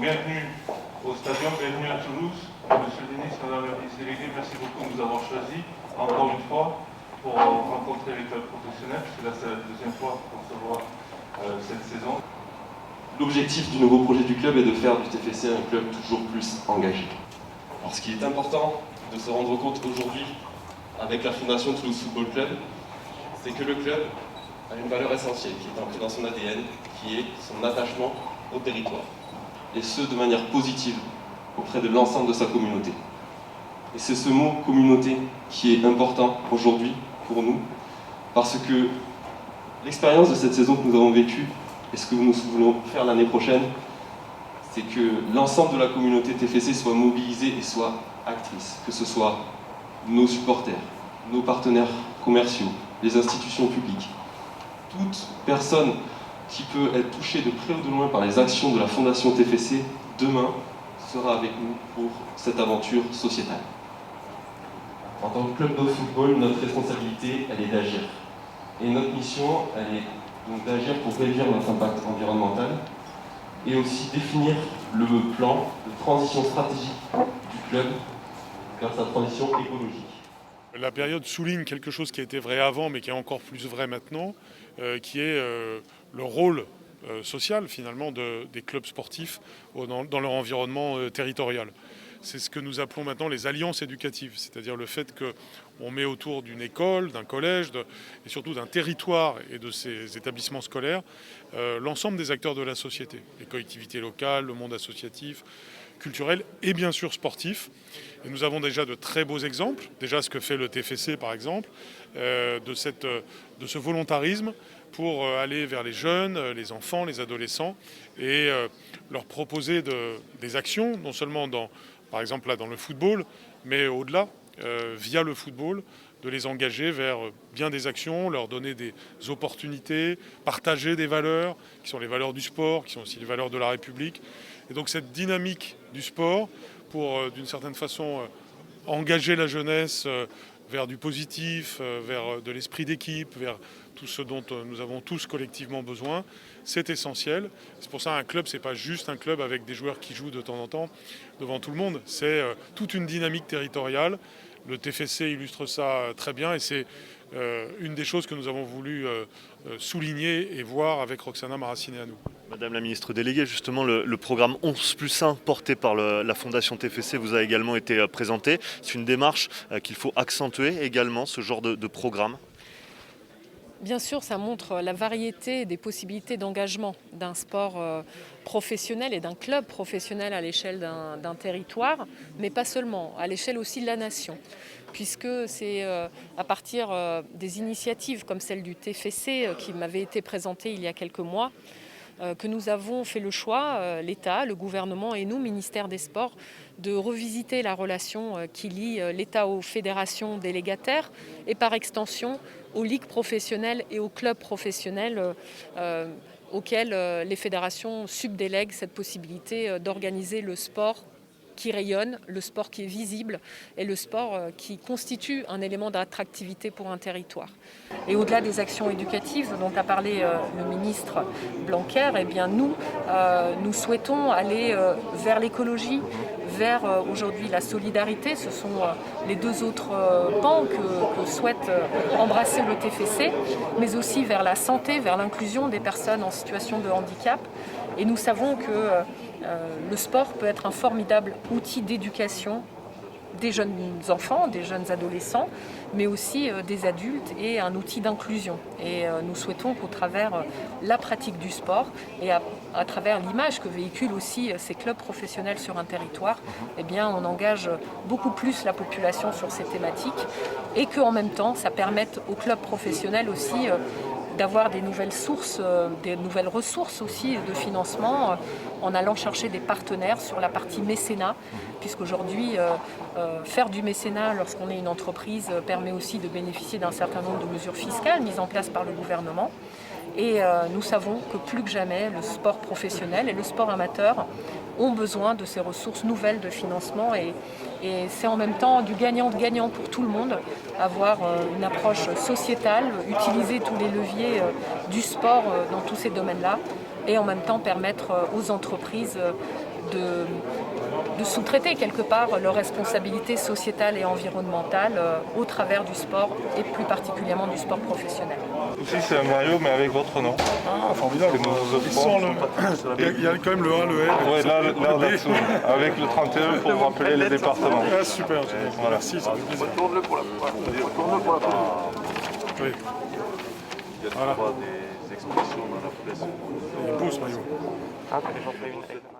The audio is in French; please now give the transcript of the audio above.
bienvenue au Stadium, bienvenue à Toulouse. Monsieur le ministre, Madame la ministre déléguée, merci beaucoup de nous avoir choisis, encore une fois, pour rencontrer les clubs professionnels, puisque là c'est la deuxième fois qu'on se voit cette saison. L'objectif du nouveau projet du club est de faire du TFC un club toujours plus engagé. Alors, ce qui est important de se rendre compte aujourd'hui avec la Fondation Toulouse Football Club, c'est que le club a une valeur essentielle qui est ancrée dans son ADN, qui est son attachement au territoire. Et ce, de manière positive, auprès de l'ensemble de sa communauté. Et c'est ce mot « communauté » qui est important aujourd'hui pour nous, parce que l'expérience de cette saison que nous avons vécue, et ce que nous voulons faire l'année prochaine, c'est que l'ensemble de la communauté TFC soit mobilisée et soit actrice, que ce soit nos supporters, nos partenaires commerciaux, les institutions publiques. Toute personne qui peut être touchée de près ou de loin par les actions de la Fondation TFC, demain, sera avec nous pour cette aventure sociétale. En tant que club de football, notre responsabilité, elle est d'agir. Et notre mission, elle est donc d'agir pour réduire notre impact environnemental et aussi définir le plan de transition stratégique du club vers sa transition écologique. La période souligne quelque chose qui a été vrai avant, mais qui est encore plus vrai maintenant, qui est le rôle social finalement des clubs sportifs dans leur environnement territorial. C'est ce que nous appelons maintenant les alliances éducatives, c'est-à-dire le fait qu'on met autour d'une école, d'un collège et surtout d'un territoire et de ses établissements scolaires l'ensemble des acteurs de la société, les collectivités locales, le monde associatif, culturel et bien sûr sportif. Et nous avons déjà de très beaux exemples, déjà ce que fait le TFC par exemple, de ce volontarisme pour aller vers les jeunes, les enfants, les adolescents et leur proposer des actions, non seulement par exemple là dans le football, mais au-delà, via le football, de les engager vers bien des actions, leur donner des opportunités, partager des valeurs, qui sont les valeurs du sport, qui sont aussi les valeurs de la République. Et donc cette dynamique du sport, pour d'une certaine façon engager la jeunesse vers du positif, vers de l'esprit d'équipe, vers tout ce dont nous avons tous collectivement besoin, c'est essentiel. C'est pour ça qu'un club, c'est pas juste un club avec des joueurs qui jouent de temps en temps devant tout le monde, c'est toute une dynamique territoriale. Le TFC illustre ça très bien et c'est une des choses que nous avons voulu souligner et voir avec Roxana Maracineanu. Madame la ministre déléguée, justement le programme 11+1 porté par la Fondation TFC vous a également été présenté. C'est une démarche qu'il faut accentuer également, ce genre de programme. Bien sûr, ça montre la variété des possibilités d'engagement d'un sport professionnel et d'un club professionnel à l'échelle d'un territoire, mais pas seulement, à l'échelle aussi de la nation. Puisque c'est à partir des initiatives comme celle du TFC qui m'avait été présentée il y a quelques mois, que nous avons fait le choix, l'État, le gouvernement et nous, ministère des Sports, de revisiter la relation qui lie l'État aux fédérations délégataires et par extension aux ligues professionnelles et aux clubs professionnels auxquels les fédérations subdélèguent cette possibilité d'organiser le sport qui rayonne, le sport qui est visible et le sport qui constitue un élément d'attractivité pour un territoire. Et au-delà des actions éducatives dont a parlé le ministre Blanquer, eh bien nous souhaitons aller vers l'écologie, vers aujourd'hui la solidarité. Ce sont les deux autres pans que souhaite embrasser le TFC, mais aussi vers la santé, vers l'inclusion des personnes en situation de handicap. Et nous savons que le sport peut être un formidable outil d'éducation des jeunes enfants, des jeunes adolescents, mais aussi des adultes et un outil d'inclusion. Et nous souhaitons qu'au travers la pratique du sport et à travers l'image que véhiculent aussi ces clubs professionnels sur un territoire, eh bien, on engage beaucoup plus la population sur ces thématiques et qu'en même temps, ça permette aux clubs professionnels aussi d'avoir des nouvelles sources, des nouvelles ressources aussi de financement en allant chercher des partenaires sur la partie mécénat, puisqu'aujourd'hui, faire du mécénat lorsqu'on est une entreprise permet aussi de bénéficier d'un certain nombre de mesures fiscales mises en place par le gouvernement. Et nous savons que plus que jamais, le sport professionnel et le sport amateur ont besoin de ces ressources nouvelles de financement et c'est en même temps du gagnant-gagnant pour tout le monde, avoir une approche sociétale, utiliser tous les leviers du sport dans tous ces domaines-là et en même temps permettre aux entreprises de sous-traiter quelque part leurs responsabilités sociétales et environnementales au travers du sport et plus particulièrement du sport professionnel. Aussi, c'est un maillot, mais avec votre nom. Ah, formidable. C'est nos autres Ils sports. sont il y a quand même le A, le L. Oui, là, en dessous, avec le 31 pour rappeler les départements. Ah, super, Voilà. Merci, ça fait plaisir. Retourne-le pour la photo. Oui, Il y a des expressions dans la presse. il est beau ce maillot. Ah, j'en fais une.